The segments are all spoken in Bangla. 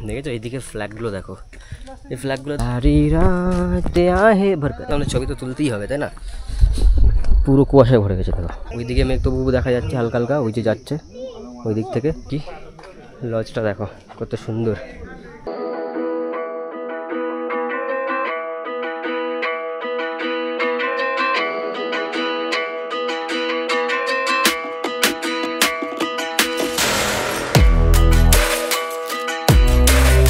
দেখেছো এইদিকে ফ্ল্যাগগুলো দেখো, এই ফ্ল্যাগগুলো আমাদের ছবি তো তুলতেই হবে তাই না। পুরো কুয়াশায় ভরে গেছে দেখো, ওইদিকে মেঘ তবু দেখা যাচ্ছে হালকা হালকা, ওই যে যাচ্ছে ওই দিক থেকে। কি লজটা দেখো কত সুন্দর।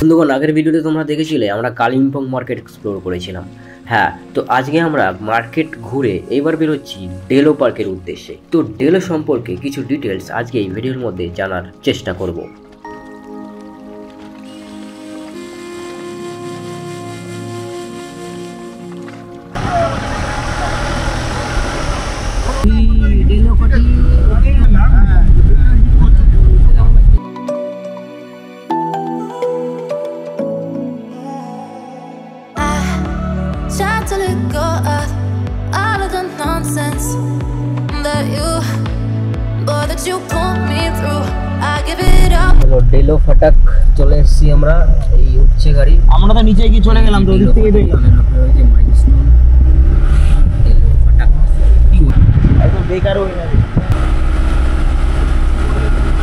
বন্ধুগণ, আগের ভিডিওতে তোমরা দেখেছিলে আমরা কালিম্পং মার্কেট এক্সপ্লোর করেছিলাম। হ্যাঁ, তো আজকে আমরা মার্কেট ঘুরে এবার বেরোচ্ছি ডেলো পার্কের উদ্দেশ্যে। তো ডেলো সম্পর্কে কিছু ডিটেলস আজকে এই ভিডিওর মধ্যে জানার চেষ্টা করব। ডেলো ফাটাক চলে এসেছি আমরা, এই উঠছে গাড়ি। আমরা তো নিচে গিয়ে চলে গেলাম, তো ওদিক থেকে দেখলাম ওই যে মাইলস্টোন ডেলো ফাটাক একদম বেকার হয়ে গেছে।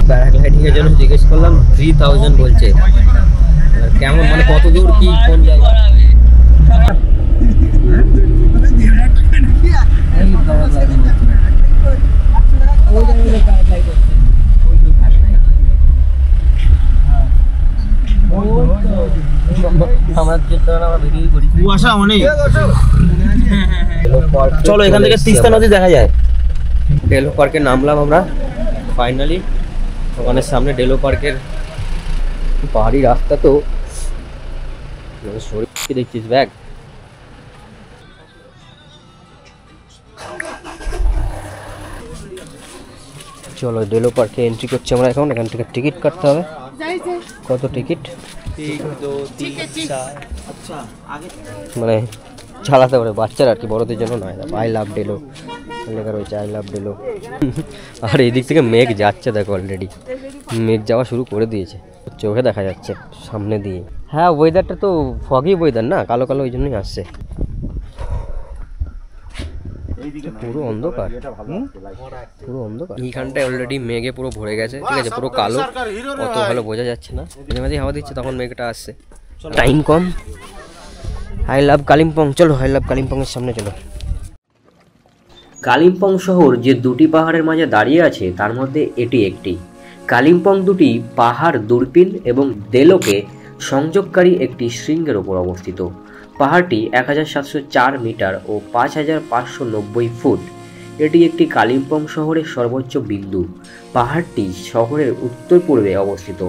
প্যারাগ্লাইডিংয়ের জন্য জিজ্ঞেস করলাম 3000 বলছে, কেমন মানে কত দূর কি কোন জায়গা। চলো এখান থেকে তিস্তা নদী দেখা যায়। ডেলো পার্কে নামলাম আমরা ফাইনালি। ওখানে সামনে ডেলো পার্কের পাহাড়ি রাস্তা, তো শরীর দেখছিস ব্যাগ। চলো ডেলো পার্কে এন্ট্রি করছি আমরা এখন। এখান থেকে টিকিট কাটতে হবে। কত টিকিট? মানে চালাতে পারে বাচ্চারা আর কি, বড়দের জন্য নয়। আই লাভ ডেলো লেখা রয়েছে, আই লাভ ডেলো। আর এই দিক থেকে মেঘ যাচ্ছে দেখো, অলরেডি মেঘ যাওয়া শুরু করে দিয়েছে, চোখে দেখা যাচ্ছে সামনে দিয়ে। হ্যাঁ, ওয়েদারটা তো ফগি ওয়েদার না, কালো কালো, ওই জন্যই আসছে। পুরো অন্ধকার, পুরো অন্ধকার। এইখানটায় অলরেডি মেঘে পুরো ভরে গেছে, ঠিক আছে, পুরো কালো, অত ভালো বোঝা যাচ্ছে না। মাঝে মাঝে হাওয়া দিচ্ছে, তখন মেঘটা আসছে। Time com. I love Kalimpong. চলো আই লাভ কালিম্পং এর সামনে চলো। কালিম্পং শহর যে দুটি পাহাড়ের মাঝে দাঁড়িয়ে আছে তার মধ্যে এটি একটি। কালিম্পং দুটি পাহাড় দূরবীন এবং ডেলোকে সংযোগকারী একটি শৃঙ্গের ওপর অবস্থিত। পাহাড়টি 1704 মিটার ও 5590 ফুট। এটি একটি কালিম্পং শহরের সর্বোচ্চ বিন্দু। পাহাড়টি শহরের উত্তর পূর্বে অবস্থিত।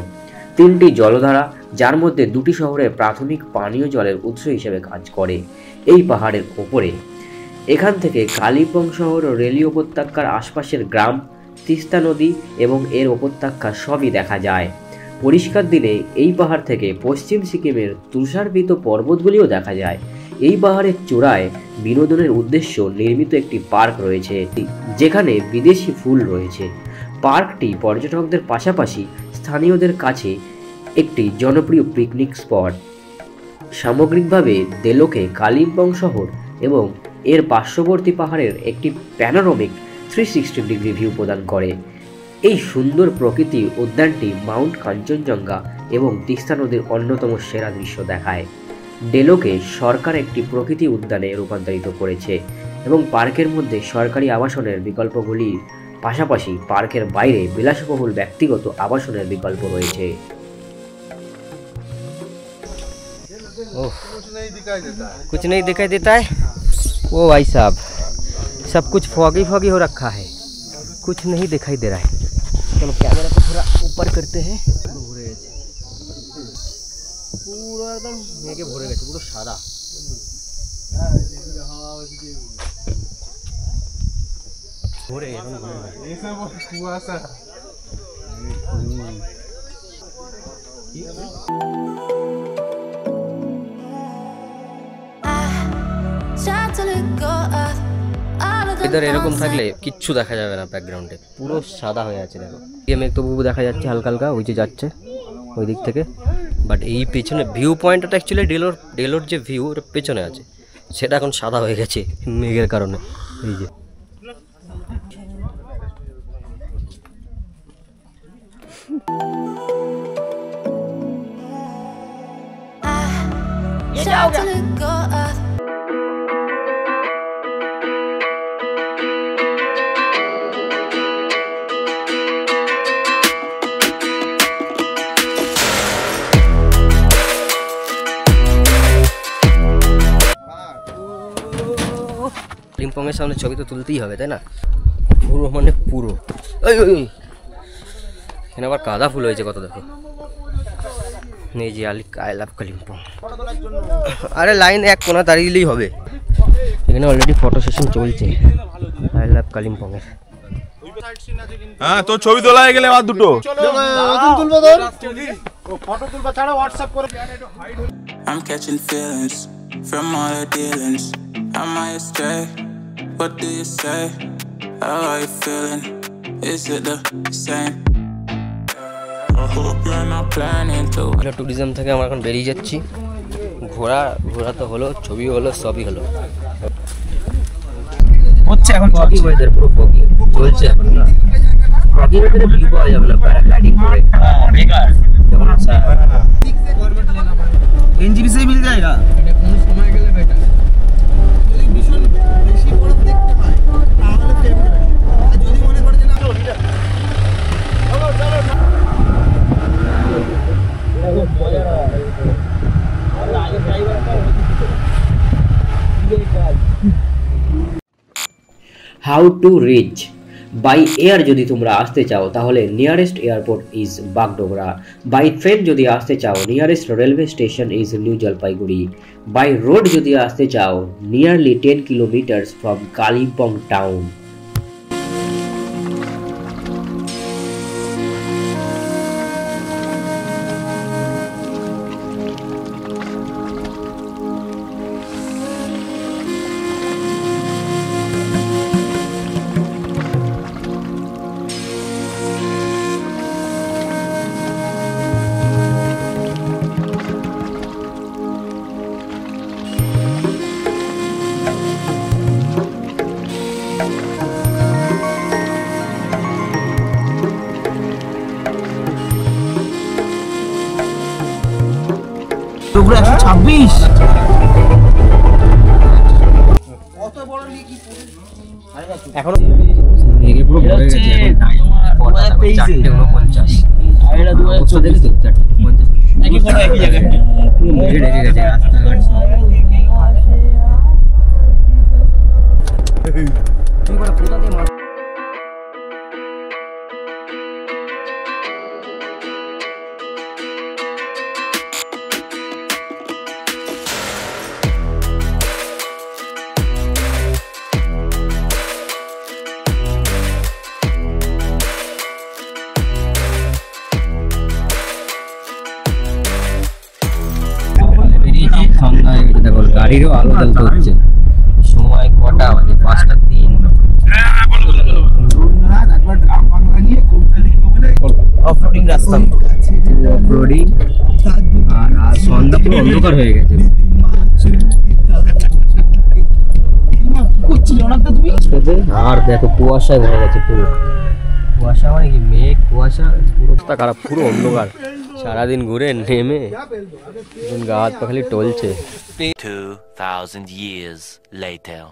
তিনটি জলধারা, যার মধ্যে দুটি শহরের প্রাথমিক পানীয় জলের উৎস হিসেবে কাজ করে এই পাহাড়ের ওপরে। এখান থেকে কালিম্পং শহর ও রেলি উপত্যকার আশপাশের গ্রাম, তিস্তা নদী এবং এর উপত্যকা সবই দেখা যায়। পরিষ্কার দিনে এই পাহাড় থেকে পশ্চিম সিকিমের তুষারবৃত পর্বতগুলিও দেখা যায়। এই পাহাড়ের চূড়ায় বিনোদনের উদ্দেশ্য নির্মিত একটি পার্ক রয়েছে, যেখানে বিদেশি ফুল রয়েছে। পার্কটি পর্যটকদের পাশাপাশি স্থানীয়দের কাছে একটি জনপ্রিয় পিকনিক স্পট। সামগ্রিকভাবে ডেলোকে কালিম্পং শহর এবং এর পার্শ্ববর্তী পাহাড়ের একটি প্যানোরামিক 360 ডিগ্রি ভিউ প্রদান করে। এই সুন্দর প্রকৃতি উদ্যানটি মাউন্ট কাঞ্চনজঙ্ঘা এবং তিস্তা নদীর অন্যতম সেরা দৃশ্য দেখায়। ডেলোকে সরকার একটি প্রকৃতি উদ্যানে রূপান্তরিত করেছে এবং পার্কের মধ্যে সরকারি আবাসনের বিকল্পগুলির পাশাপাশি পার্কের বাইরে বিলাসবহুল ব্যক্তিগত আবাসনের বিকল্প রয়েছে। कुछ नहीं दिखाई देता है ओ भाई साहब, सब कुछ फॉगी फॉगी हो रखा है, कुछ नहीं दिखाई दे रहा है। चलो कैमरा को थोड़ा ऊपर करते हैं। पूरा एकदम मेघे भरे गए, पूरा सादा। भरे ये सब कुआसा। इधर এরকম থাকলে কিচ্ছু দেখা যাবে না, ব্যাকগ্রাউন্ডে পুরো সাদা হয়ে আছে। দেখো মেঘ তবু দেখা যাচ্ছে হালকা হালকা, ওই যে যাচ্ছে ওই দিক থেকে বাট এই পেছনে ভিউ পয়েন্টটা অ্যাকচুয়ালি ডেলোর যে ভিউ ওটা পেছনে আছে, সেটা এখন সাদা হয়ে গেছে মেঘের কারণে। এই যে কালিম্পংয়ের সামনে ছবি তো তুলতেই হবে, তাই না? পুরো মানে পুরো এখানে আবার কাদা ফুল হয়েছে কত, দেখো। এই যে আই লাভ কালিম্পং। আরে লাইন এক কোনা দাঁড়িয়েলেই হবে। এখানে অলরেডি ফটো সেশন চলছে আই লাভ কালিম্পং এর। হ্যাঁ, তো ছবি তোলা হয়ে গেলে আর দুটো তুলবো, তোর ফটো তুলবা ছাড়া হোয়াটসঅ্যাপ করে। I'm catching feelings from all the dealings. Am I astray? What do you say? How are you feeling? Is it the same? I hope you're not planning to. Tourism থেকে আমরা এখন বেরিয়ে যাচ্ছি। ঘোরা তো হলো, ছবি হলো, সবই হলো। হচ্ছে এখন ফগি ওয়েদার, পুরো ফগি চলছে এখন না। ফগি ওয়েদারে ভিউ পাওয়া যাবে না প্যারাগ্লাইডিং করে। বেকার যেমন एनजीबी से ही मिल जाएगा। এটা কোন সময় গেলে বেটার, যদি ভীষণ বেশি বরফ দেখতে হয় তাহলে ফেব্রুয়ারি, আর যদি মনে করে যে না চলো চলো মজা আর আগে ড্রাইভারটা how to reach by air. যদি তোমরা আসতে চাও তাহলে nearest airport is Bagdogra. By train যদি আসতে চাও nearest railway station is New Jalpaiguri. By road যদি আসতে চাও nearly 10 kilometres from Kalimpong town. পুরো 126 কত বড় লিকি এখন মেঘে পুরো ভরে গেছে। এখন টাইম 4:49 আর এটা 2014 দেখি তো 4:50 একই ফটো একই জায়গায় পুরো মেঘে ঢেকে গেছে রাস্তাঘাট সব। তুই বড় কোথা দিয়ে মার। দেখো গাড়িরও আলো জ্বলতে হচ্ছে। সময় কটা মানে 5:03। অফরোডিং রাস্তা, অফরোডিং আর সন্ধ্যা পুরো অন্ধকার হয়ে গেছে। আর দেখো কুয়াশায় ভরে গেছে পুরো। কুয়াশা মানে কি মেঘ, কুয়াশা, পুরো খারাপ, পুরো অন্ধকার। সারাদিন ঘুরে নেমে গা হাত পা খালি টলছে। 2000 years later.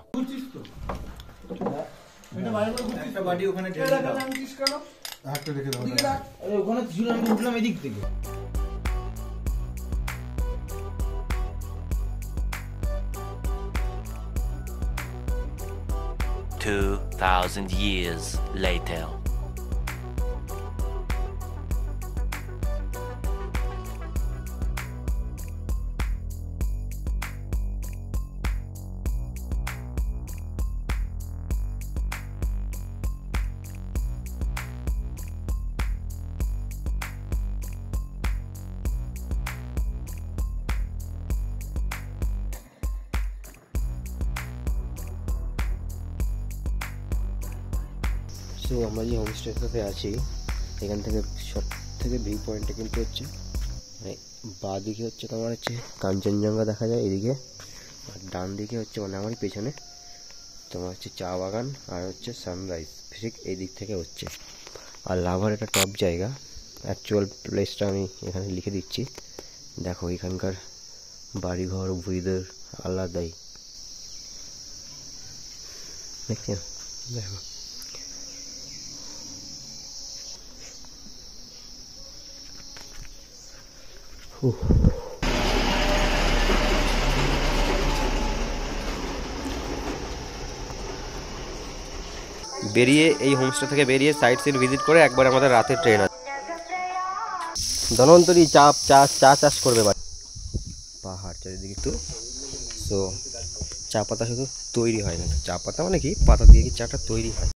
ওখানে ছিল, আমি উঠলাম এদিক থেকে। 2000 years later. সো আমরা যে হোমস্টেটাতে আছি এখান থেকে সব থেকে ভিউ পয়েন্টটা কিন্তু হচ্ছে মানে বাঁ দিকে হচ্ছে তোমার হচ্ছে কাঞ্চনজঙ্ঘা দেখা যায় এদিকে, আর ডান দিকে হচ্ছে মানে আমার পেছনে তোমার হচ্ছে চা বাগান আর হচ্ছে সানরাইজ ঠিক এই দিক থেকে হচ্ছে। আর লাভার এটা টপ জায়গা, অ্যাকচুয়াল প্লেসটা আমি এখানে লিখে দিচ্ছি। দেখো এখানকার বাড়িঘর ওয়েদার আলাদাই, দেখছি দেখো। বেরিয়ে এই হোমস্টে থেকে বেরিয়ে সাইট সিন ভিজিট করে একবার আমাদের রাতের ট্রেন আছে। ধন্বন্তরী চা চাষ করবে পাহাড় চারিদিকে একটু। সো চা পাতা শুধু তৈরি হয় না, চা পাতা মানে কি পাতা দিয়ে কি চাটা তৈরি হয়।